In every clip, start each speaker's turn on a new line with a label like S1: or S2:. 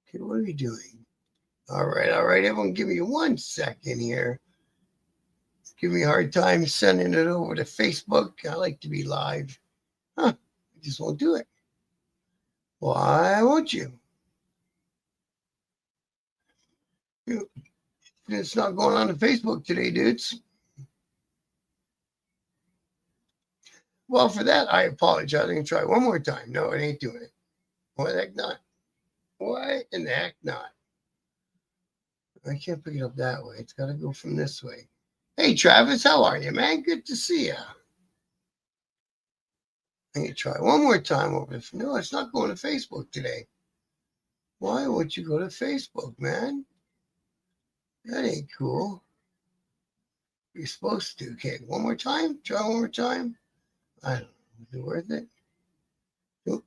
S1: Okay, what are we doing? All right. Everyone, give me 1 second here. Give me a hard time sending it over to Facebook. I like to be live. Huh? I just won't do it. Why won't you? It's not going on to Facebook today, dudes. Well, for that, I apologize. I'm going to try one more time. No, it ain't doing it. Why the heck not? Why in the heck not? I can't pick it up that way. It's got to go from this way. Hey, Travis, how are you, man? Good to see you. I'm going to try one more time over this. No, it's not going to Facebook today. Why won't you go to Facebook, man? That ain't cool. You're supposed to. Okay, one more time. Try one more time. I don't know. Is it worth it?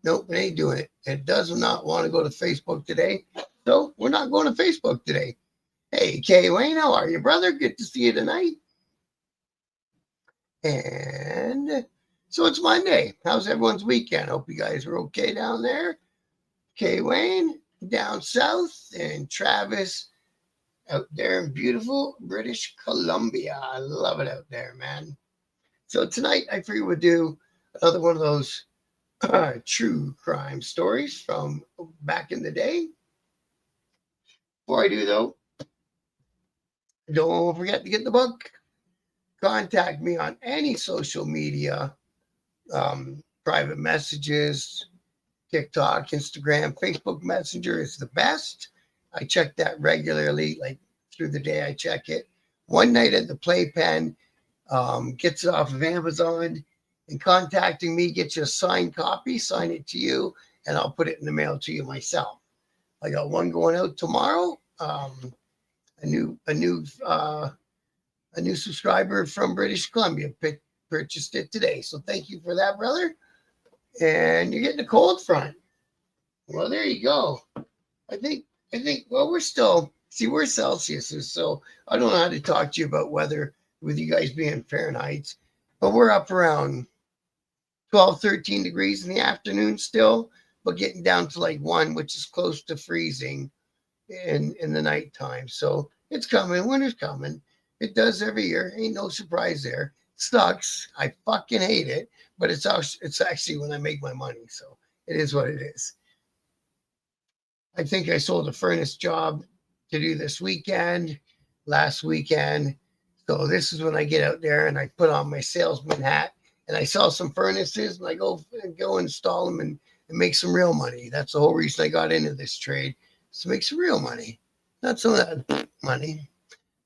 S1: Nope, it ain't doing it. It does not want to go to Facebook today. So we're not going to Facebook today. Hey, Kay Wayne, how are you, brother? Good to see you tonight. And so it's Monday. How's everyone's weekend? Hope you guys are okay down there. Kay Wayne down south, and Travis out there in beautiful British Columbia. I love it out there, man. So tonight I figured we'd do another one of those true crime stories from back in the day. Before I do, though, don't forget to get the book. Contact me on any social media, private messages, TikTok, Instagram, Facebook Messenger is the best. I check that regularly, like through the day. I check it. One night at the playpen, gets it off of Amazon, and contacting me gets you a signed copy, sign it to you, and I'll put it in the mail to you myself. I got one going out tomorrow. A new subscriber from British Columbia purchased it today, so thank you for that, brother. And you're getting a cold front. Well, there you go. I think. Well, we're Celsius, so I don't know how to talk to you about weather with you guys being Fahrenheit, but we're up around 12, 13 degrees in the afternoon still, but getting down to like 1, which is close to freezing in the nighttime. So it's coming. Winter's coming. It does every year. Ain't no surprise there. Sucks. I fucking hate it, but it's actually when I make my money. So it is what it is. I think I sold a furnace job to do this weekend, last weekend. So this is when I get out there and I put on my salesman hat and I sell some furnaces and I go install them and make some real money. That's the whole reason I got into this trade, is to make some real money, not some of that money.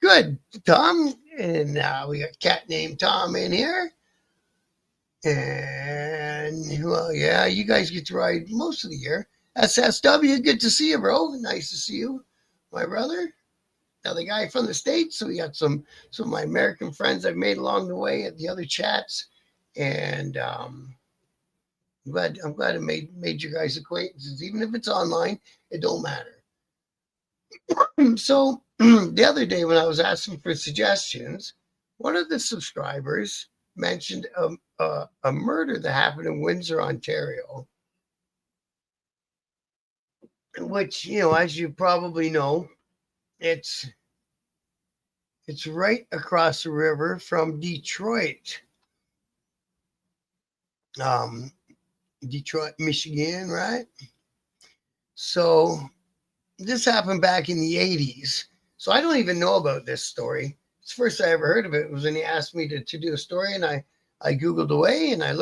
S1: Good, Tom. And we got a cat named Tom in here. And, well, yeah, you guys get to ride most of the year. SSW, good to see you, bro. Nice to see you, my brother. Now, the guy from the States, so we got some of my American friends I've made along the way at the other chats. And I'm glad I made you guys acquaintances. Even if it's online, it don't matter. So the other day when I was asking for suggestions, one of the subscribers mentioned a murder that happened in Windsor, Ontario, which, as you probably know, it's right across the river from Detroit. Detroit, Michigan, right? So this happened back in the 80s. So I don't even know about this story. It's the first I ever heard of it was when he asked me to do a story, and I Googled away and I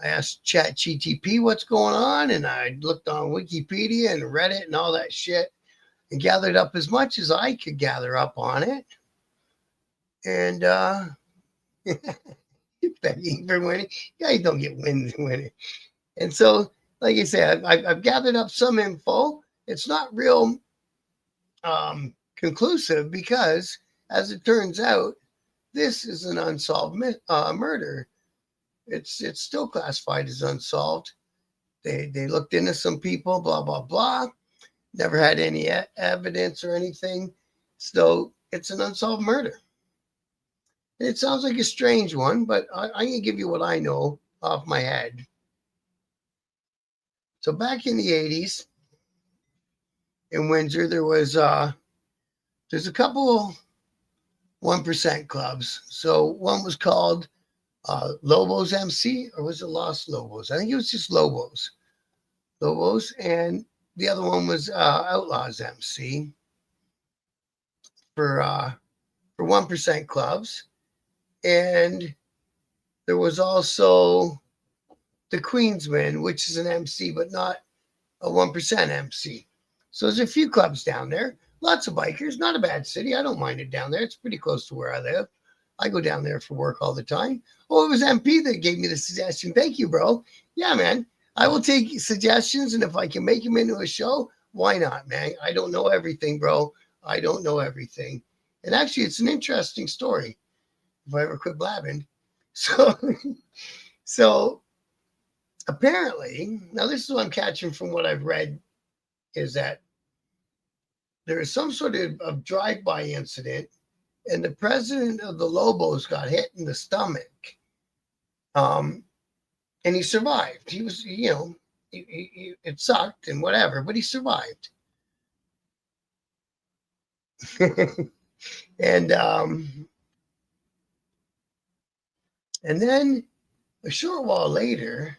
S1: asked ChatGTP what's going on, and I looked on Wikipedia and Reddit and all that shit and gathered up as much as I could gather up on it. And begging for winning. Guys don't get winning. And so, like I said, I've gathered up some info. It's not real conclusive because, as it turns out, this is an unsolved murder. It's still classified as unsolved. They looked into some people, blah, blah, blah. Never had any evidence or anything. So it's an unsolved murder. It sounds like a strange one, but I'm going to give you what I know off my head. So back in the 80s, in Windsor, there's a couple 1% clubs. So one was called Lobos MC, or was it Los Lobos? I think it was just Lobos. And the other one was Outlaws MC for 1% clubs. And there was also the Queensman, which is an MC, but not a 1% MC. So there's a few clubs down there. Lots of bikers. Not a bad city. I don't mind it down there. It's pretty close to where I live. I go down there for work all the time. Oh, it was MP that gave me the suggestion. Thank you, bro. Yeah, man. I will take suggestions, and if I can make them into a show, why not, man? I don't know everything, bro. I don't know everything. And actually, it's an interesting story if I ever quit blabbing. So apparently, now this is what I'm catching from what I've read, is that there is some sort of drive-by incident, and the president of the Lobos got hit in the stomach. And he survived. He was, it sucked and whatever, but he survived. And then a short while later,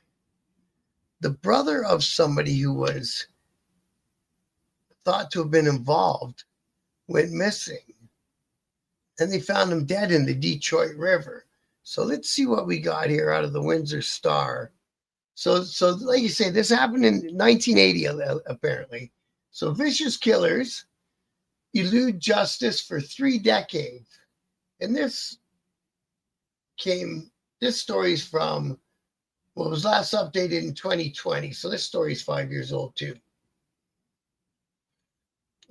S1: the brother of somebody who was thought to have been involved went missing. And they found him dead in the Detroit River. So let's see what we got here out of the Windsor Star. So like you say, this happened in 1980, apparently. So vicious killers elude justice for 3 decades. And this story is from, well, it was last updated in 2020. So this story is 5 years old too.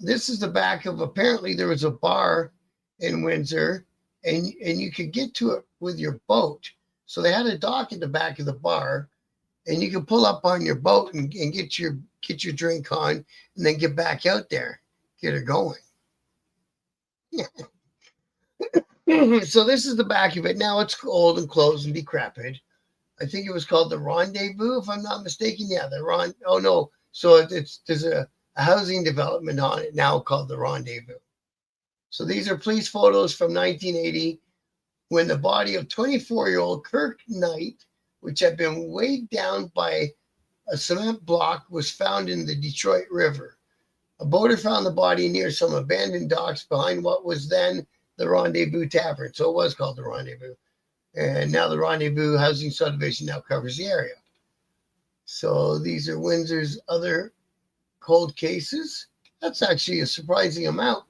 S1: This is the back of, apparently there was a bar in Windsor, and you could get to it with your boat. So they had a dock at the back of the bar, and you could pull up on your boat and get your drink on, and then get back out there, get her going. So this is the back of it. Now it's old and closed and decrepit. I think it was called the Rendezvous, if I'm not mistaken. Yeah, oh no. So there's a housing development on it now called the Rendezvous. So these are police photos from 1980 when the body of 24-year-old Kirk Knight, which had been weighed down by a cement block, was found in the Detroit River. A boater found the body near some abandoned docks behind what was then the Rendezvous Tavern. So it was called the Rendezvous. And now the Rendezvous housing subdivision now covers the area. So these are Windsor's other cold cases. That's actually a surprising amount.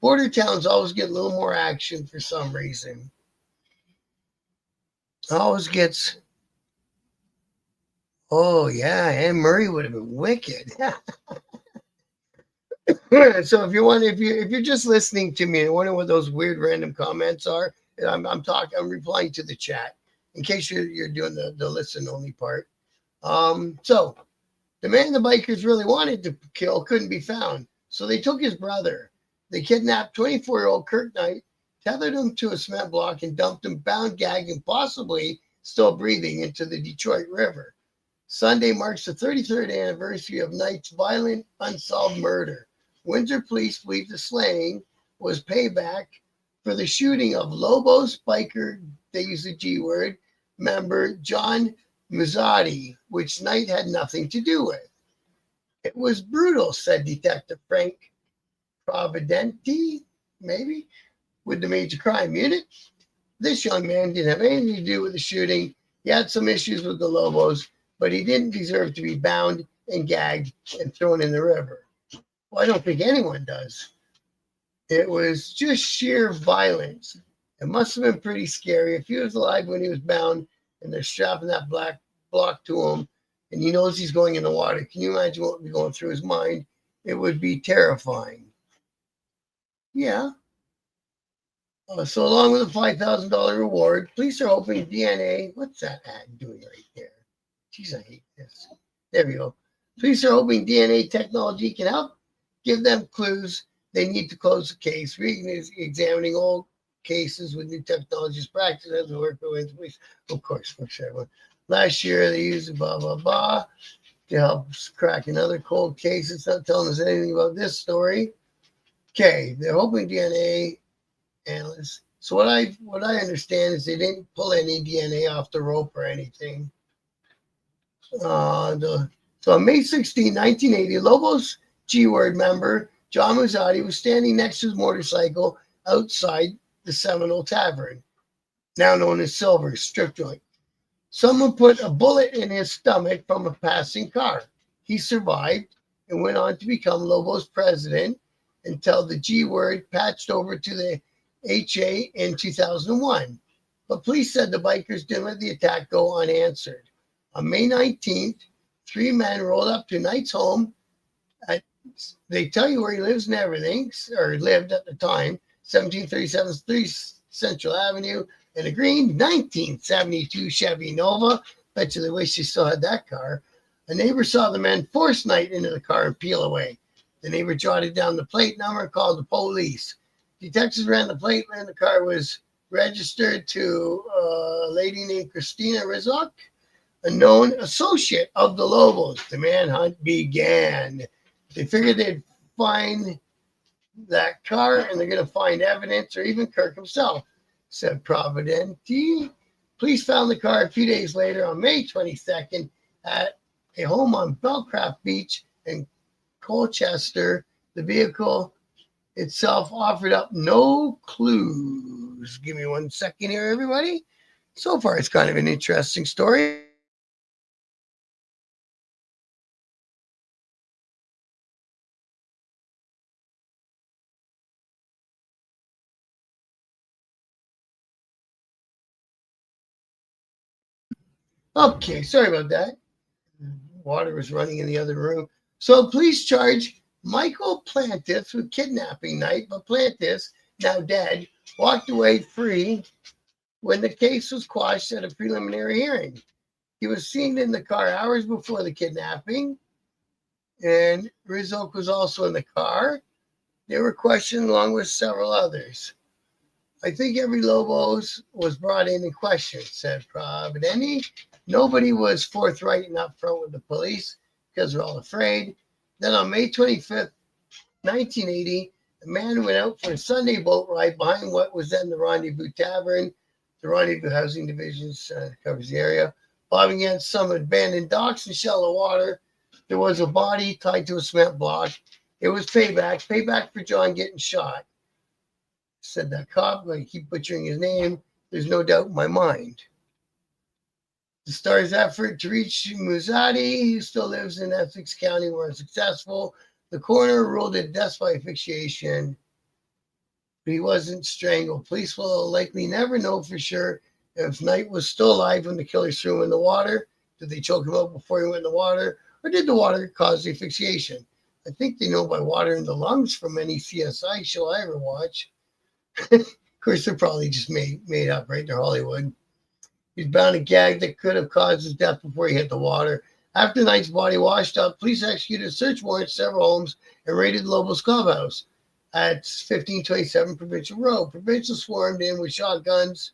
S1: Border towns always get a little more action for some reason. Always gets, oh yeah, Anne Murray would have been wicked. So if you're just listening to me and wondering what those weird random comments are, I'm replying to the chat in case you're doing the listen only part. So the man the bikers really wanted to kill couldn't be found, so they took his brother. They kidnapped 24-year-old Kirk Knight, tethered him to a cement block, and dumped him bound, gagged, and possibly still breathing into the Detroit River. Sunday marks the 33rd anniversary of Knight's violent, unsolved murder. Windsor police believe the slaying was payback for the shooting of Lobos biker, they use the G word, member John Muzzotti, which Knight had nothing to do with. It was brutal, said Detective Frank Providenti, maybe, with the major crime unit. This young man didn't have anything to do with the shooting. He had some issues with the Lobos, but he didn't deserve to be bound and gagged and thrown in the river. Well, I don't think anyone does. It was just sheer violence. It must have been pretty scary. If he was alive when he was bound and they're strapping that black block to him and he knows he's going in the water, can you imagine what would be going through his mind? It would be terrifying. Yeah. So along with a $5,000 reward, police are hoping DNA. What's that ad doing right there? Jeez, I hate this. There we go. Police are hoping DNA technology can help give them clues they need to close the case. Regan is examining old cases with new technologies, practice as a work with police. Of course, for sure. Last year they used blah, blah, blah. to help crack another cold case. It's not telling us anything about this story. Okay, they're hoping DNA analysts. So what I understand is they didn't pull any DNA off the rope or anything. So on May 16, 1980, Lobos G-Word member John Muzzatti was standing next to his motorcycle outside the Seminole Tavern, now known as Silver's strip joint. Someone put a bullet in his stomach from a passing car. He survived and went on to become Lobos president until the G-Word patched over to the HA in 2001. But police said the bikers didn't let the attack go unanswered. On May 19th, 3 men rolled up to Knight's home. They tell you where he lives and everything, or lived at the time, 1737 3 Central Avenue, in a green 1972 Chevy Nova. Bet you they wish they still had that car. A neighbor saw the men force Knight into the car and peel away. The neighbor jotted down the plate number and called the police. Detectives ran the plate, and the car was registered to a lady named Christina Rizok, a known associate of the Lobos. The manhunt began. They figured they'd find that car and they're going to find evidence, or even Kirk himself, said Providenti. Police found the car a few days later on May 22nd at a home on Belcraft Beach in Colchester. The vehicle itself offered up no clues. Give me 1 second here, everybody. So far, it's kind of an interesting story. Okay, sorry about that. Water was running in the other room. So police charge Michael Plantis with kidnapping Knight, but Plantis, now dead, walked away free when the case was quashed at a preliminary hearing. He was seen in the car hours before the kidnapping, and Rizzo was also in the car. They were questioned along with several others. I think every Lobos was brought in and questioned, said Providenti. Nobody was forthright and upfront with the police because they're all afraid. Then on May 25th, 1980, a man went out for a Sunday boat ride behind what was then the Rendezvous Tavern. The Rendezvous Housing Division covers the area. Bobbing against some abandoned docks in shallow water, there was a body tied to a cement block. It was payback for John getting shot, said that cop. I'm going to keep butchering his name. There's no doubt in my mind. The Star's effort to reach Muzzatti, who still lives in Essex County, were unsuccessful. The coroner ruled it death by asphyxiation, but he wasn't strangled. Police will likely never know for sure if Knight was still alive when the killers threw him in the water. Did they choke him out before he went in the water, or did the water cause the asphyxiation? I think they know by water in the lungs from any CSI show I ever watch. Of course, they're probably just made up, right? They're Hollywood. He's bound a gag that could have caused his death before he hit the water. After Knight's body washed up, police executed a search warrant at several homes and raided Lobos Clubhouse at 1527 Provincial Road. Officers swarmed in with shotguns.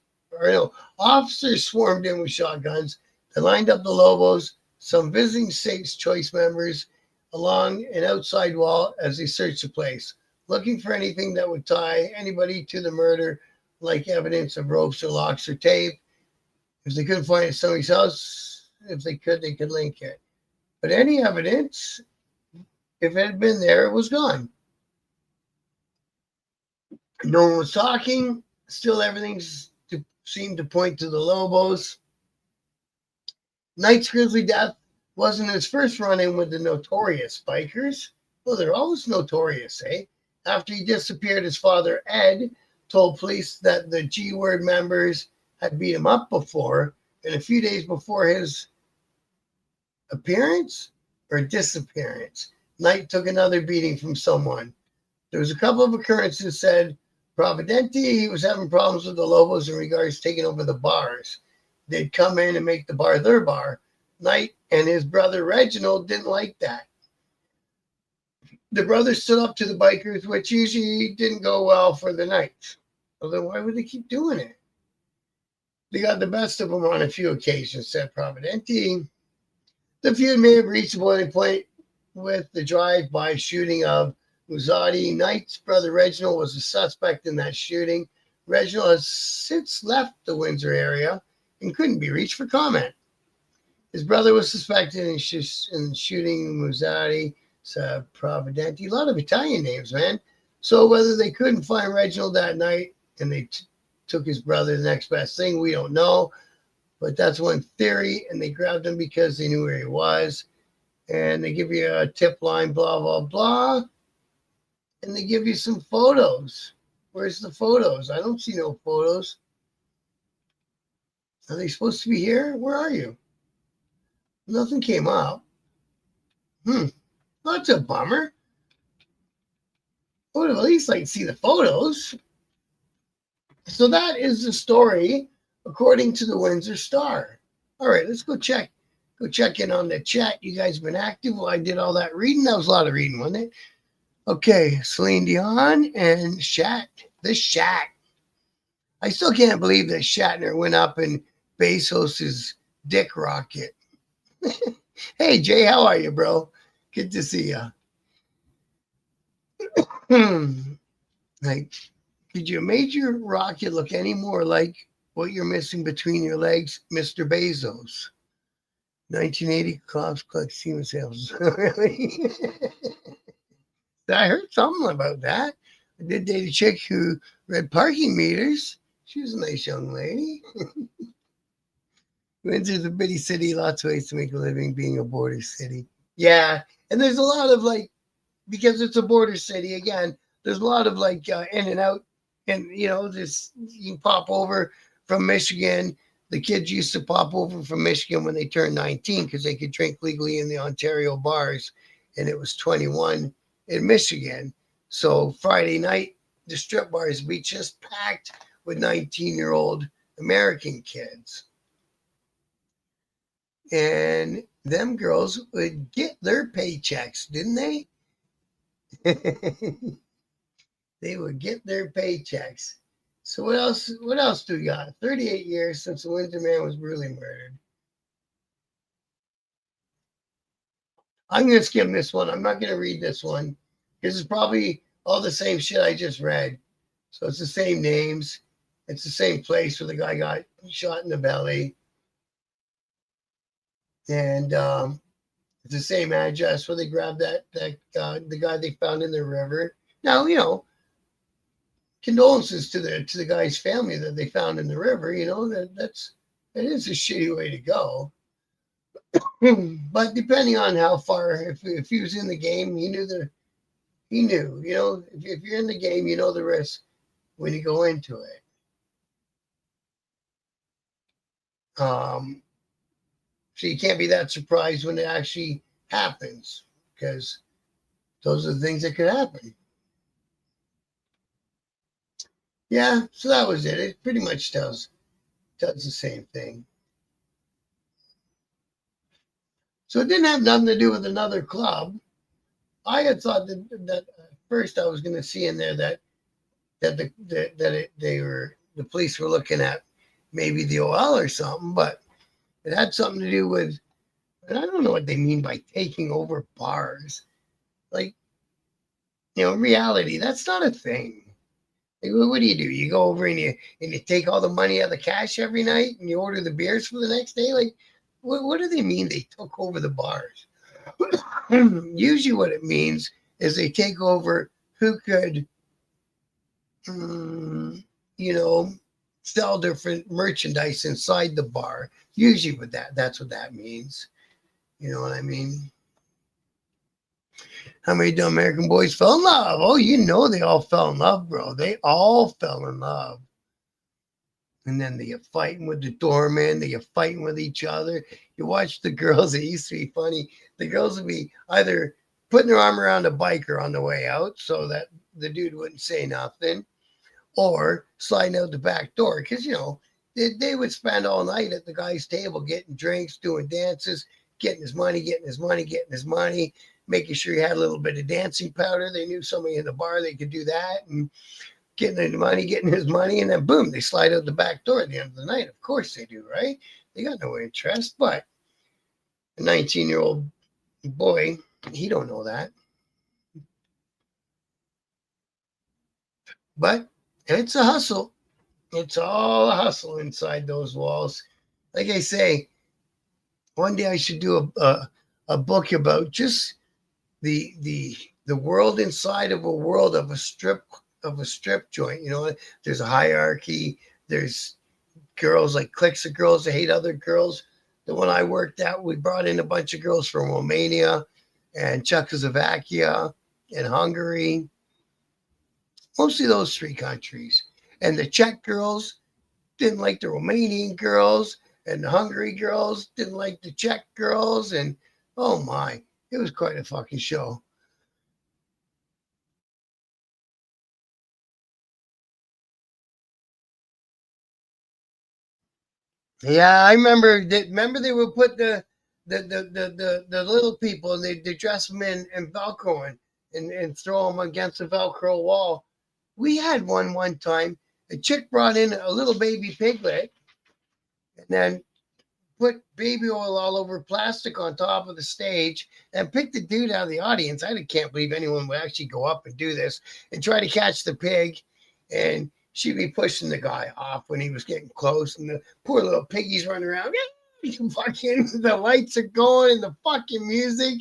S1: They lined up the Lobos, some visiting Saints Choice members, along an outside wall as they searched the place, looking for anything that would tie anybody to the murder, like evidence of ropes or locks or tape. If they couldn't find it somebody's house, if they could link it. But any evidence, if it had been there, it was gone. No one was talking. Still, everything seemed to point to the Lobos. Knight's grisly death wasn't his first run-in with the notorious bikers. Well, they're always notorious, eh? After he disappeared, his father, Ed, told police that the G-Word members had beat him up before, and a few days before his appearance or disappearance, Knight took another beating from someone. There was a couple of occurrences, said Providenti. He was having problems with the Lobos in regards to taking over the bars. They'd come in and make the bar their bar. Knight and his brother Reginald didn't like that. The brothers stood up to the bikers, which usually didn't go well for the Knights. Well, then why would they keep doing it? They got the best of them on a few occasions, said Providenti. The feud may have reached a boiling point with the drive-by shooting of Muzadi. Knight's brother Reginald was a suspect in that shooting. Reginald has since left the Windsor area and couldn't be reached for comment. His brother was suspected in shooting Muzadi, Providenti. A lot of Italian names, man. So whether they couldn't find Reginald that night and they took his brother, the next best thing, we don't know. But that's one theory, and they grabbed him because they knew where he was. And they give you a tip line, blah, blah, blah. And they give you some photos. Where's the photos? I don't see no photos. Are they supposed to be here? Where are you? Nothing came up. That's a bummer. I would have at least like to see the photos. So that is the story according to the Windsor Star. All right, let's go check in on the chat. You guys have been active while I did all that reading. That was a lot of reading, wasn't it? Okay, Celine Dion and the Shat. I still can't believe that Shatner went up in Bezos' dick rocket. Hey, Jay, how are you, bro? Good to see you. Like, could you make your rocket look any more like what you're missing between your legs, Mr. Bezos? 1980 cops collect semen samples. Really? I heard something about that. I did date a chick who read parking meters. She was a nice young lady. Windsor's a bitty city, lots of ways to make a living being a border city. Yeah, and there's a lot of like, because it's a border city, again, there's a lot of like in and out, and this you can pop over from Michigan. The kids used to pop over from Michigan when they turned 19 because they could drink legally in the Ontario bars, and it was 21 in Michigan. So Friday night, the strip bars would be just packed with 19-year-old American kids. And them girls would get their paychecks, didn't they? They would get their paychecks. So what else do we got? 38 years since the Windsor man was brutally murdered. I'm going to skim this one. I'm not going to read this one because it's probably all the same shit I just read. So it's the same names. It's the same place where the guy got shot in the belly. And it's the same address where they grabbed the guy they found in the river. Now, condolences to the guy's family that they found in the river. That is a shitty way to go. But depending on how far, if he was in the game, he knew. If you're in the game, you know the risk when you go into it. So you can't be that surprised when it actually happens, because those are the things that could happen. Yeah, so that was it. It pretty much does the same thing. So it didn't have nothing to do with another club. I had thought that at first I was going to see in there that the police were looking at maybe the OL or something, but it had something to do with, and I don't know what they mean by taking over bars. Like, in reality, that's not a thing. Like, what do? You go over and you take all the money out of the cash every night and you order the beers for the next day? Like, what do they mean they took over the bars? Usually what it means is they take over who could, sell different merchandise inside the bar. Usually that's what that means. You know what I mean? How many dumb American boys fell in love? Oh, they all fell in love, bro. They all fell in love. And then they're fighting with the doorman. They're fighting with each other. You watch the girls. It used to be funny. The girls would be either putting their arm around a biker on the way out so that the dude wouldn't say nothing, or sliding out the back door, because, they would spend all night at the guy's table getting drinks, doing dances, getting his money, making sure he had a little bit of dancing powder. They knew somebody in the bar, they could do that, and getting his money, and then boom, they slide out the back door at the end of the night. Of course they do, right? They got no interest, but a 19-year-old boy, he don't know that. But it's a hustle. It's all a hustle inside those walls. Like I say, one day I should do a book about just the world inside of a world of a strip joint. You know, there's a hierarchy. There's girls, like cliques of girls that hate other girls. The one I worked at, we brought in a bunch of girls from Romania and Czechoslovakia and Hungary, mostly those three countries. And the Czech girls didn't like the Romanian girls, and the Hungary girls didn't like the Czech girls. And oh my, it was quite a fucking show. Yeah, I remember that. Remember they would put the little people, and they dress them in Velcro and throw them against the Velcro wall. We had one time. A chick brought in a little baby piglet, and then put baby oil all over plastic on top of the stage and picked the dude out of the audience. I can't believe anyone would actually go up and do this and try to catch the pig. And she'd be pushing the guy off when he was getting close. And the poor little piggies running around. Fucking the lights are going and the fucking music.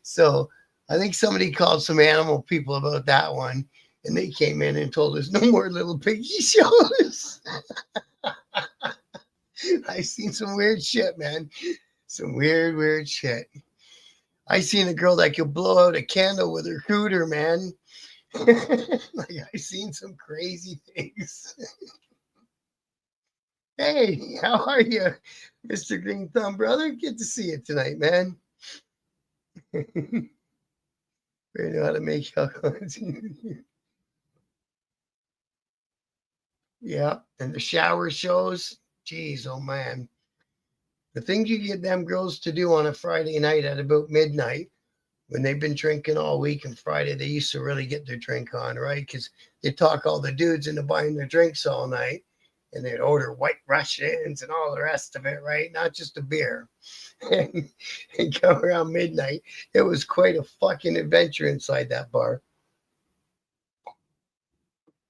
S1: So I think somebody called some animal people about that one. And they came in and told us no more little piggy shows. I seen some weird shit, man. Some weird shit. I seen a girl that could blow out a candle with her cooter, man. Like I seen some crazy things. Hey, how are you, Mr. Green Thumb brother? Good to see you tonight, man. We know how to make alcohol. Yeah, and the shower shows. Jeez, oh man. The things you get them girls to do on a Friday night at about midnight when they've been drinking all week, and Friday they used to really get their drink on, right? Because they talk all the dudes into buying their drinks all night, and they'd order White Russians and all the rest of it, right? Not just a beer. And come around midnight, it was quite a fucking adventure inside that bar.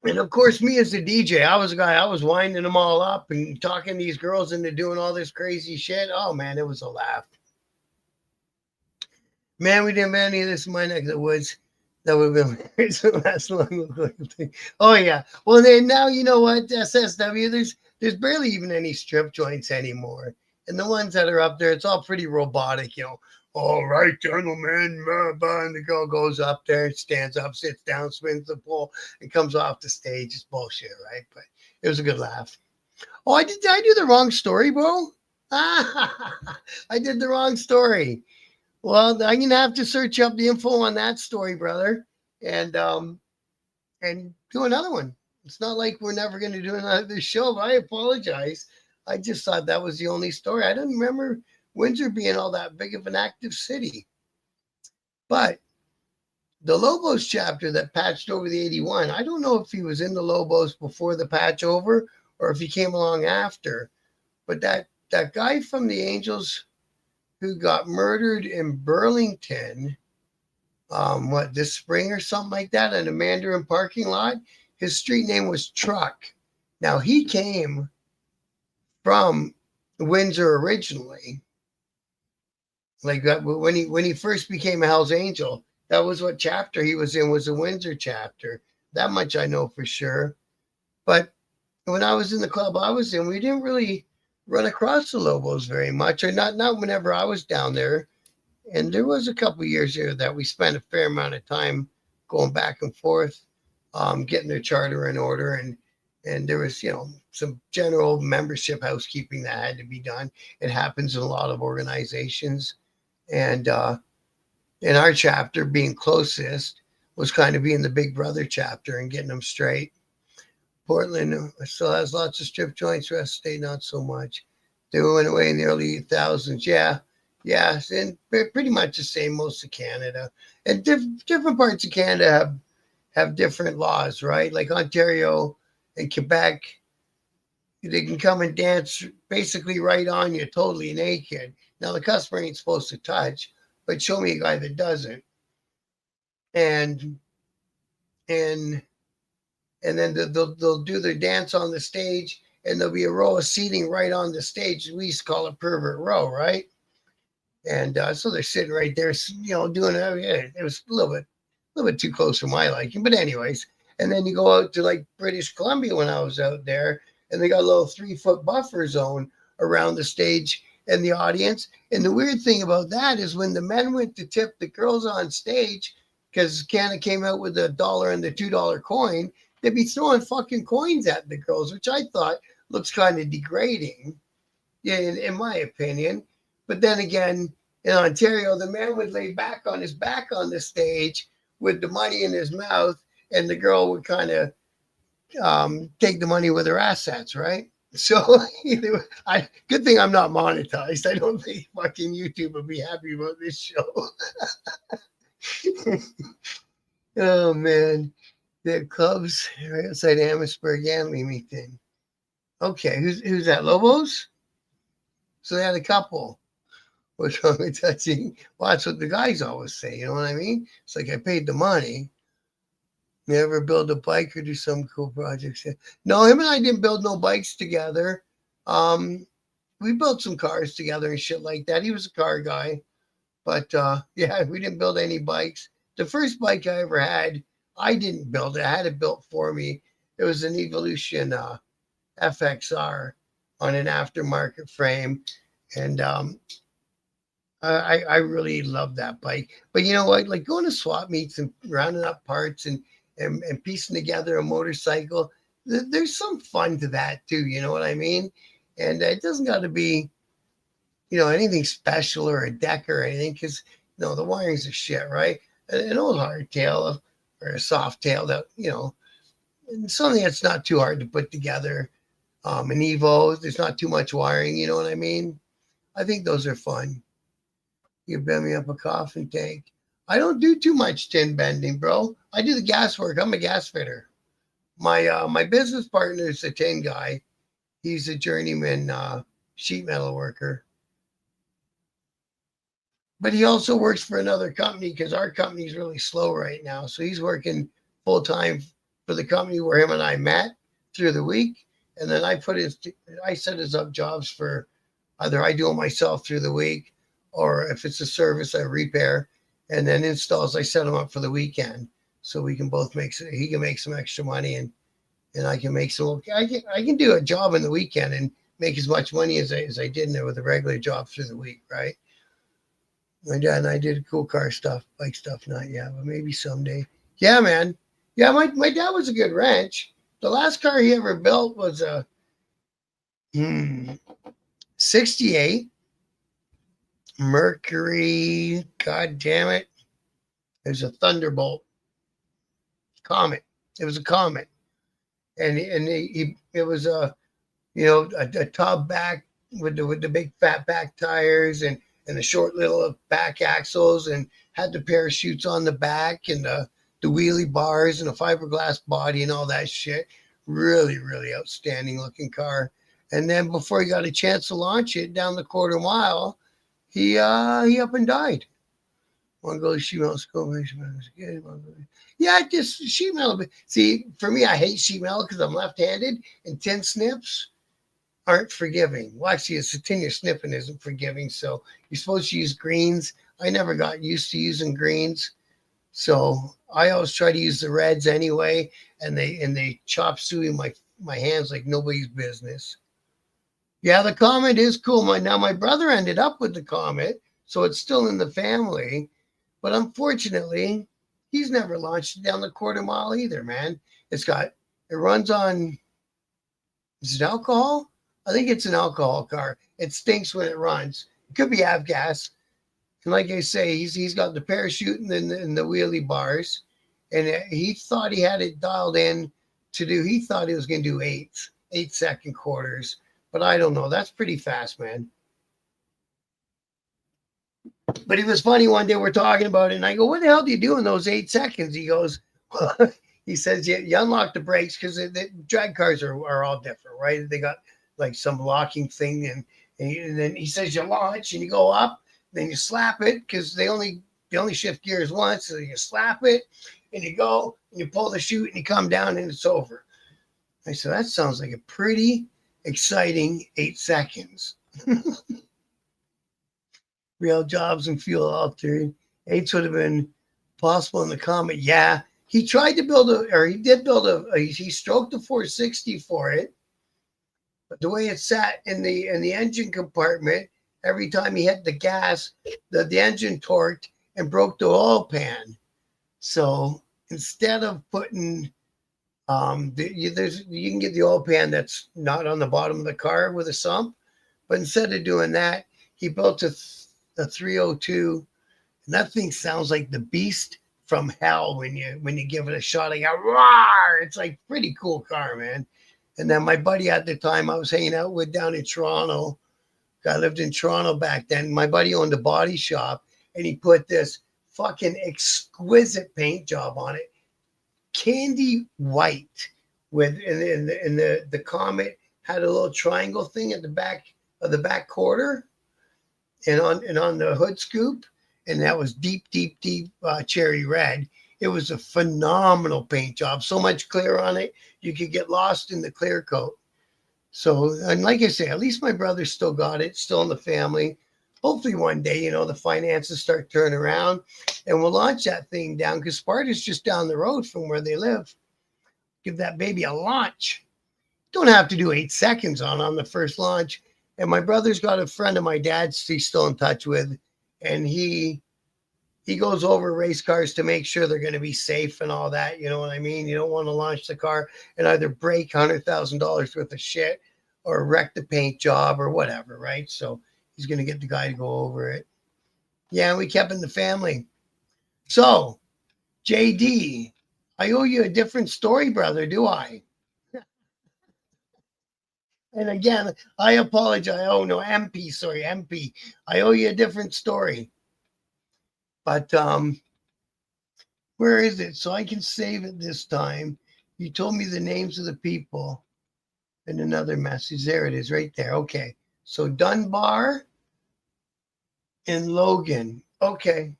S1: And of course, me as the DJ, I was a guy, I was winding them all up and talking these girls into doing all this crazy shit. Oh man, it was a laugh. Man, we didn't have any of this in my neck of the woods. That would have been so last long. Oh yeah. Well then now you know what, SSW, there's barely even any strip joints anymore. And the ones that are up there, it's all pretty robotic, you know. All right, gentlemen, and the girl goes up there, stands up, sits down, spins the pole, and comes off the stage. It's bullshit, right? But it was a good laugh. Oh, did I do the wrong story, bro? I did the wrong story. Well, I'm gonna have to search up the info on that story, brother, and do another one. It's not like we're never gonna do another show, but I apologize. I just thought that was the only story. I didn't remember Windsor being all that big of an active city. But the Lobos chapter that patched over the 81, I don't know if he was in the Lobos before the patch over or if he came along after. But that guy from the Angels who got murdered in Burlington, this spring or something like that, in a Mandarin parking lot, his street name was Truck. Now he came from Windsor originally. Like that, when he first became a Hell's Angel, that was what chapter he was in, was the Windsor chapter. That much I know for sure. But when I was in the club I was in, we didn't really run across the Lobos very much, or not whenever I was down there. And there was a couple years there that we spent a fair amount of time going back and forth, getting their charter in order, and there was, you know, some general membership housekeeping that had to be done. It happens in a lot of organizations. And in our chapter, being closest was kind of being the big brother chapter and getting them straight. Portland still has lots of strip joints. Rest state, not so much. They went away in the early 2000s. Yeah, and pretty much the same most of Canada. And different parts of Canada have different laws, right? Like Ontario and Quebec, they can come and dance basically right on you, totally naked. Now the customer ain't supposed to touch, but show me a guy that doesn't. And and and then they'll do their dance on the stage, and there'll be a row of seating right on the stage. We used to call it pervert row, right? And so they're sitting right there, doing it. It was a little bit too close for my liking, but anyways. And then you go out to like British Columbia when I was out there, and they got a little 3 foot buffer zone around the stage and the audience. And the weird thing about that is when the men went to tip the girls on stage, because Canada came out with $1 and the $2 coin, they'd be throwing fucking coins at the girls, which I thought looks kind of degrading, in my opinion. But then again, in Ontario, the man would lay back on his back on the stage with the money in his mouth, and the girl would kind of take the money with her assets, right? So, good thing I'm not monetized. I don't think fucking YouTube would be happy about this show. Oh man, the clubs right outside Amherstburg gambling meeting. Okay, who's that? Lobos? So they had a couple. What's wrong with touching? Well, that's what the guys always say. You know what I mean? It's like I paid the money. You ever build a bike or do some cool projects? No, him and I didn't build no bikes together. We built some cars together and shit like that. He was a car guy, but yeah, we didn't build any bikes. The first bike I ever had, I didn't build it. I had it built for me. It was an Evolution FXR on an aftermarket frame, and I really love that bike. But you know what? Like going to swap meets and rounding up parts and piecing together a motorcycle, there's some fun to that too. You know what I mean? And it doesn't got to be, anything special or a deck or anything, because the wirings are shit, right? An old hardtail or a soft tail that, something that's not too hard to put together. An Evo, there's not too much wiring. You know what I mean? I think those are fun. You bend me up a coffin tank. I don't do too much tin bending, bro. I do the gas work. I'm a gas fitter. My business partner is a tin guy. He's a journeyman sheet metal worker. But he also works for another company because our company is really slow right now. So he's working full time for the company where him and I met through the week. And then I set his up jobs for either I do it myself through the week, or if it's a service I repair, and then installs, I set them up for the weekend so we can both he can make some extra money and I can make some. I can do a job in the weekend and make as much money as I did in there with a regular job through the week, right? My dad and I did cool car stuff, bike stuff, not yet, but maybe someday. Yeah, man. Yeah, my dad was a good wrench. The last car he ever built was a 68 Mercury. God damn it. It was a Thunderbolt Comet. It was a Comet. And it was a tub back with the big fat back tires and the short little back axles, and had the parachutes on the back and the wheelie bars and a fiberglass body and all that shit. Really, really outstanding looking car. And then before he got a chance to launch it down the quarter mile, he up and died. Want to go to sheet metal school? Yeah, just sheet metal. See, for me, I hate sheet metal because I'm left-handed, and tin snips aren't forgiving. Well, actually, a satin snipping isn't forgiving, so you're supposed to use greens. I never got used to using greens, so I always try to use the reds anyway, and they chop suey my hands like nobody's business. Yeah, the Comet is cool. My brother ended up with the Comet, so it's still in the family. But unfortunately, he's never launched it down the quarter mile either, man. It runs on, is it alcohol? I think it's an alcohol car. It stinks when it runs. It could be avgas. And like I say, he's got the parachute and the wheelie bars. And he thought he had it dialed in he thought he was going to do 8-second quarters. But I don't know. That's pretty fast, man. But it was funny one day we're talking about it, and I go, what the hell do you do in those 8 seconds? He goes, he says, you unlock the brakes because the drag cars are all different, right? They got like some locking thing And then he says you launch and you go up, then you slap it because they only shift gears once. So you slap it and you go and you pull the chute and you come down and it's over. I said, that sounds like a pretty exciting 8 seconds. Real jobs and fuel altered. 8s would have been possible in the Comet. Yeah, he tried to build he stroked a 460 for it. But the way it sat in the engine compartment, every time he hit the gas, the engine torqued and broke the oil pan. So instead of putting you can get the oil pan that's not on the bottom of the car with a sump, but instead of doing that, he built a 302, and that thing sounds like the beast from hell when you give it a shot. Like a roar! It's like pretty cool car, man. And then my buddy at the time I was hanging out with down in Toronto, I lived in Toronto back then. My buddy owned a body shop, and he put this fucking exquisite paint job on it, candy white, with and the Comet had a little triangle thing at the back of the back quarter, and on the hood scoop, and that was deep cherry red. It was a phenomenal paint job. So much clear on it, you could get lost in the clear coat. So, and like I say, at least my brother still got it, still in the family. Hopefully one day, the finances start turning around and we'll launch that thing down, because Sparta's just down the road from where they live. Give that baby a launch. Don't have to do 8 seconds on the first launch. And my brother's got a friend of my dad's he's still in touch with, and he goes over race cars to make sure they're going to be safe and all that. You know what I mean? You don't want to launch the car and either break $100,000 worth of shit or wreck the paint job or whatever, right? So he's going to get the guy to go over it. Yeah, we kept in the family. So, JD, I owe you a different story, brother, do I? And again, I apologize. Oh, no, MP, sorry, MP. I owe you a different story. But where is it? So I can save it this time. You told me the names of the people and another message. There it is right there. Okay. So Dunbar and Logan. Okay.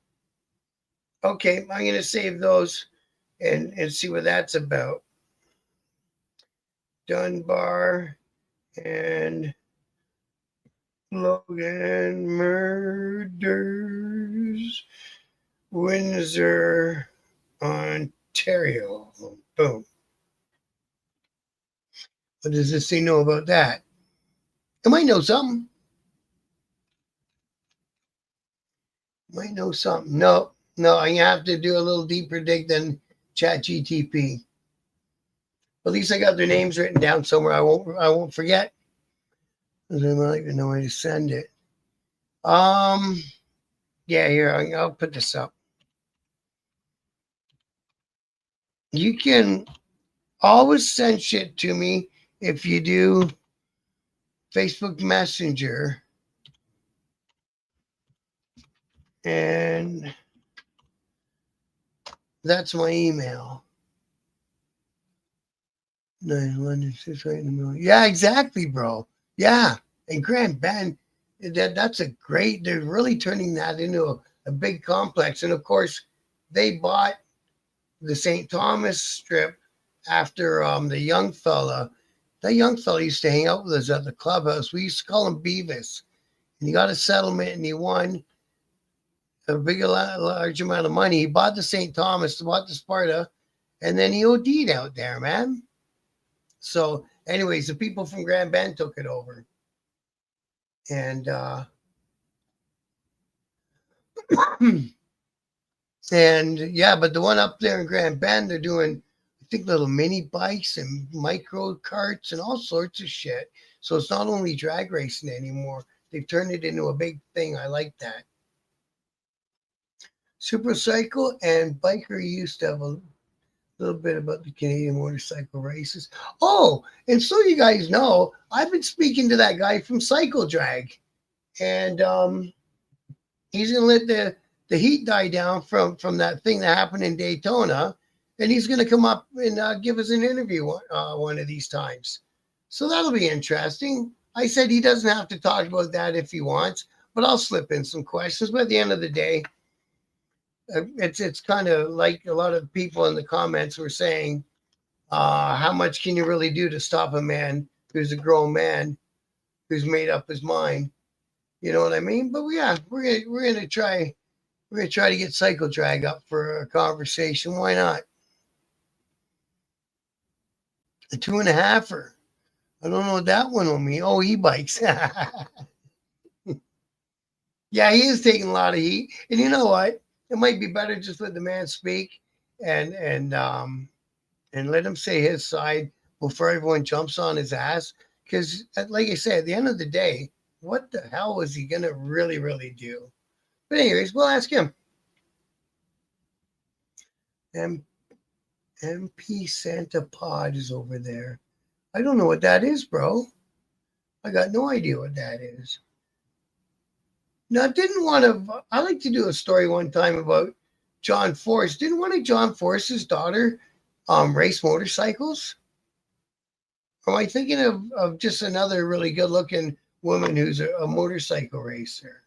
S1: Okay. I'm going to save those and see what that's about. Dunbar and Logan murders, Windsor, Ontario. Boom. What does this thing know about that? It might know something. Might know something. No, I have to do a little deeper dig than ChatGTP. At least I got their names written down somewhere. I won't forget. I don't even know where to send it. Yeah, here I'll put this up. You can always send shit to me if you do Facebook Messenger. And that's my email. 916 right in the middle. Yeah, exactly, bro. Yeah. And Grand Bend, that's a great, they're really turning that into a big complex. And of course, they bought the St. Thomas strip after the young fella. That young fella used to hang out with us at the clubhouse. We used to call him Beavis. And he got a settlement and he won a large amount of money. He bought the St. Thomas, bought the Sparta, and then he OD'd out there, man. So anyways, the people from Grand Bend took it over. And and yeah, but the one up there in Grand Bend, they're doing, I think, little mini bikes and micro carts and all sorts of shit. So it's not only drag racing anymore. They've turned it into a big thing. I like that. Supercycle and Biker used to have a little bit about the Canadian motorcycle races. Oh, and so you guys know, I've been speaking to that guy from Cycle Drag, and he's gonna let the heat die down from that thing that happened in Daytona, and he's gonna come up and give us an interview one of these times. So that'll be interesting. I said he doesn't have to talk about that if he wants, but I'll slip in some questions. But at the end of the day, it's kind of like a lot of people in the comments were saying, how much can you really do to stop a man who's a grown man who's made up his mind? You know what I mean? But yeah, we're gonna try to get Cycle Drag up for a conversation. Why not? A 2.5er. I don't know what that one will mean. Oh, e-bikes. Yeah, he is taking a lot of heat. And you know what? It might be better just let the man speak and and let him say his side before everyone jumps on his ass. Because, like I said, at the end of the day, what the hell is he gonna really do? But anyways, we'll ask him. M- MP Santa Pod is over there. I don't know what that is, bro. I got no idea what that is. Now, didn't one of I like to do a story one time about John Force. Didn't one of John Force's daughter race motorcycles? Or am I thinking of just another really good looking woman who's a motorcycle racer?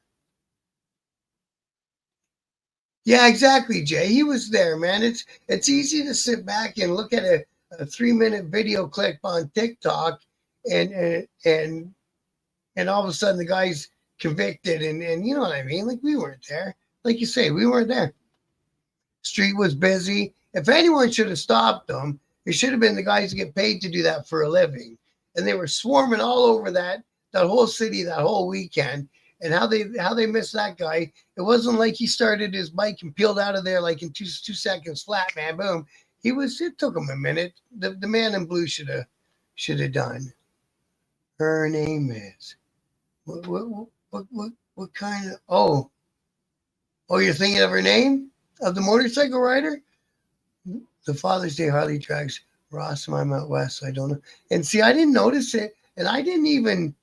S1: Yeah, exactly, Jay. He was there, man. It's easy to sit back and look at a 3 minute video clip on TikTok and and all of a sudden the guy's convicted and you know what I mean? Like we weren't there. Like you say, we weren't there. Street was busy. If anyone should have stopped them, it should have been the guys who get paid to do that for a living. And they were swarming all over that whole city that whole weekend. And how they missed that guy. It wasn't like he started his bike and peeled out of there like in two seconds flat, man. Boom. It took him a minute. The man in blue should have done. Her name is what kind of oh you're thinking of her name? Of the motorcycle rider? The Father's Day Harley drags Ross and I'm out west, so I don't know. And see, I didn't notice it, and I didn't even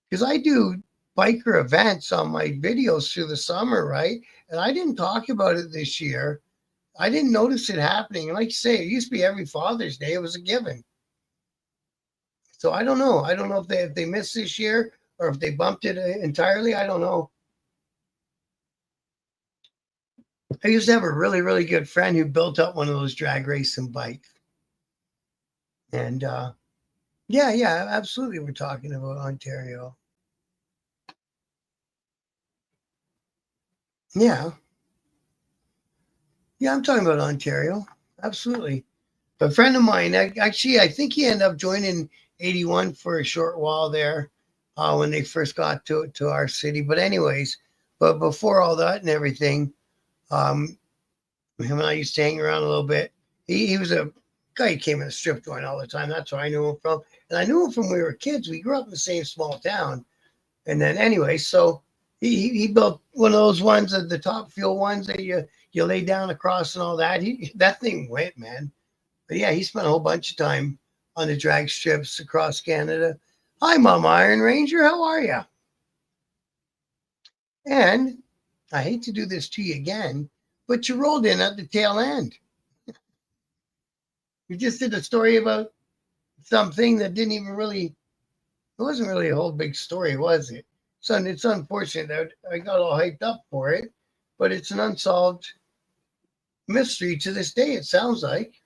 S1: because I do biker events on my videos through the summer, right? And I didn't talk about it this year. I didn't notice it happening. And like you say, it used to be every Father's Day. It was a given. So I don't know. I don't know if they missed this year or if they bumped it entirely. I don't know. I used to have a really good friend who built up one of those drag racing bikes. And yeah, absolutely. We're talking about Ontario. Yeah. Yeah, I'm talking about Ontario. Absolutely. A friend of mine, actually, I think he ended up joining 81 for a short while there when they first got to our city. But anyways, but before all that and everything, um, him and I used to hang around a little bit. He was a guy who came in a strip joint all the time. That's where I knew him from. And I knew him from when we were kids. We grew up in the same small town. And then anyway, so he built one of those ones, the top fuel ones that you lay down across and all that. That thing went, man. But yeah, he spent a whole bunch of time on the drag strips across Canada. Hi, Mom Iron Ranger. How are you? And I hate to do this to you again, but you rolled in at the tail end. You just did a story about something that didn't even really, it wasn't really a whole big story, was it? So it's unfortunate that I got all hyped up for it, but it's an unsolved mystery to this day, it sounds like.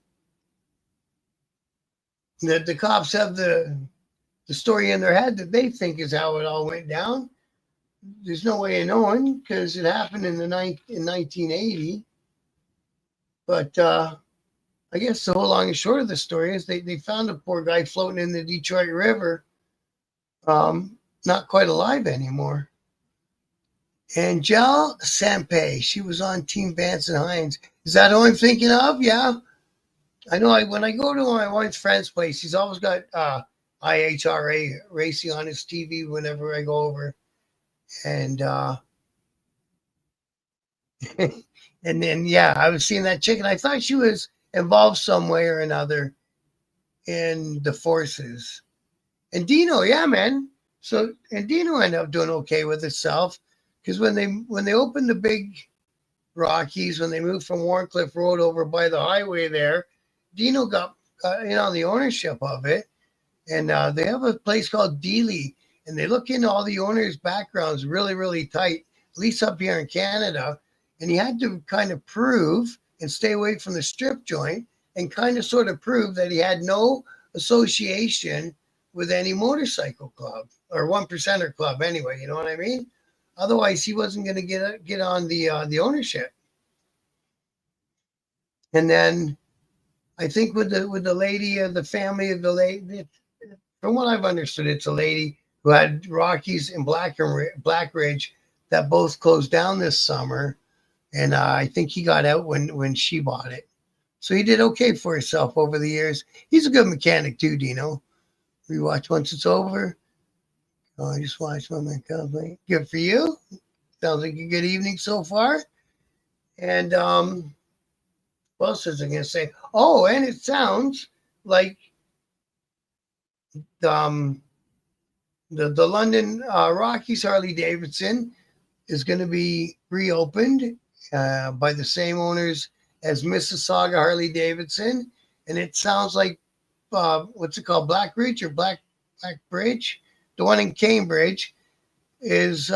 S1: That the cops have the story in their head that they think is how it all went down. There's no way of knowing because it happened in 1980. But I guess the whole long and short of the story is they found a poor guy floating in the Detroit River, not quite alive anymore. Angel Sampe, she was on Team Vance and Hines. Is that who I'm thinking of? Yeah. I know when I go to my one friend's place, he's always got IHRA racing on his TV whenever I go over. And and then yeah, I was seeing that chick and I thought she was involved some way or another in the forces. And Dino, yeah, man. So and Dino ended up doing okay with itself because when they opened the big Rockies, when they moved from Warncliffe Road over by the highway there, Dino got the ownership of it, and they have a place called Dealey, and they look into all the owners' backgrounds really, really tight, at least up here in Canada. And he had to kind of prove and stay away from the strip joint and kind of sort of prove that he had no association with any motorcycle club or 1%er club anyway. You know what I mean? Otherwise, he wasn't going to get on the ownership. And then I think with the lady, the family of the lady, from what I've understood, it's a lady who had Rockies and Blackridge that both closed down this summer. And I think he got out when she bought it. So he did okay for himself over the years. He's a good mechanic too, Dino. Rewatch once it's over. Oh, I just watched my company. Good for you. Sounds like a good evening so far. And what else was I going to say? Oh, and it sounds like the London Rockies Harley Davidson is going to be reopened by the same owners as Mississauga Harley Davidson. And it sounds like, what's it called? Blackridge or Blackbridge? The one in Cambridge is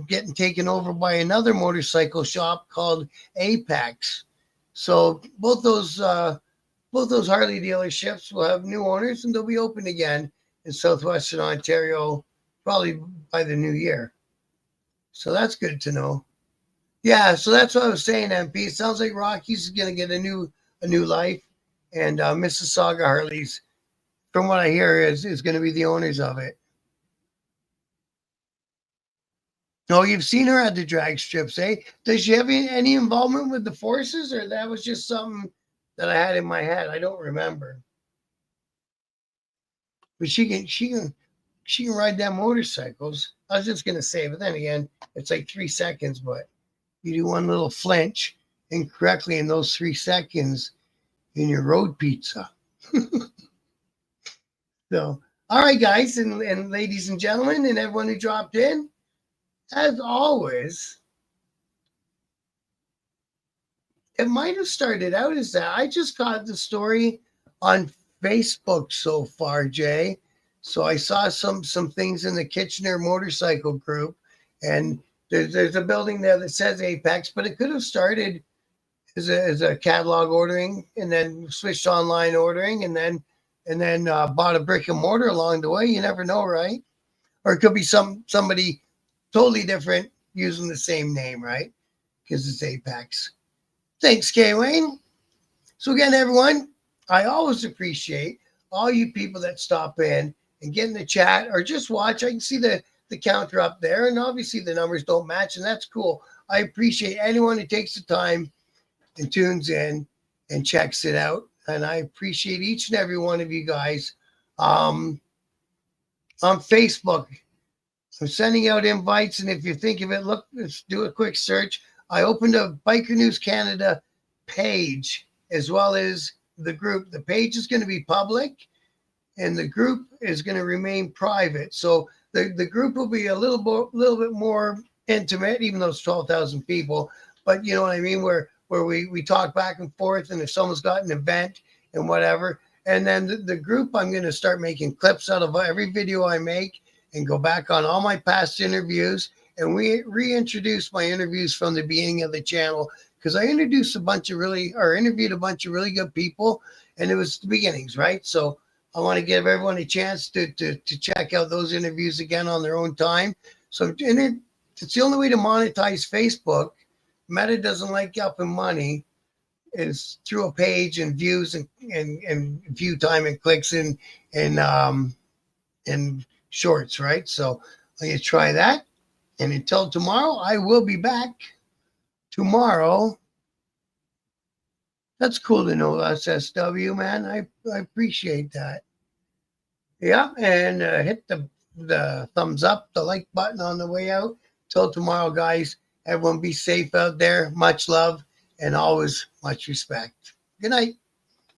S1: getting taken over by another motorcycle shop called Apex. So both those Harley dealerships will have new owners and they'll be open again in southwestern Ontario probably by the new year. So that's good to know. Yeah, so that's what I was saying, MP. It sounds like Rockies is going to get a new life, and Mississauga Harleys, from what I hear, is going to be the owners of it. Oh, you've seen her at the drag strips, eh? Does she have any involvement with the forces, or that was just something that I had in my head? I don't remember. But she can ride them motorcycles. I was just gonna say, but then again, it's like 3 seconds. But you do one little flinch incorrectly in those 3 seconds in your road pizza. So, all right, guys and ladies and gentlemen, and everyone who dropped in. As always, it might have started out as that. I just got the story on Facebook so far, Jay. So I saw some things in the Kitchener motorcycle group, and there's a building there that says Apex, but it could have started as a catalog ordering and then switched to online ordering and then bought a brick and mortar along the way. You never know, right? Or it could be somebody totally different using the same name, right? Because it's Apex. Thanks, K. Wayne. So again, everyone, I always appreciate all you people that stop in and get in the chat or just watch. I can see the counter up there, and obviously the numbers don't match, and that's cool. I appreciate anyone who takes the time and tunes in and checks it out, and I appreciate each and every one of you guys. On Facebook, I'm sending out invites, and if you think of it, look, let's do a quick search. I opened a Biker News Canada page as well as the group. The page is going to be public, and the group is going to remain private. So the group will be a little bit more intimate, even though it's 12,000 people. But you know what I mean, where we talk back and forth, and if someone's got an event and whatever. And then the group, I'm going to start making clips out of every video I make, and go back on all my past interviews, and we reintroduce my interviews from the beginning of the channel, because I interviewed a bunch of really good people, and it was the beginnings, right? So I want to give everyone a chance to check out those interviews again on their own time. So it's the only way to monetize Facebook. Meta doesn't like upping money, is through a page and views and view time and clicks and shorts, right? So I'm going to try that. And until tomorrow, I will be back tomorrow. That's cool to know, SSW, man. I appreciate that. Yeah, and hit the thumbs up, the like button on the way out. Till tomorrow, guys. Everyone be safe out there. Much love and always much respect. Good night.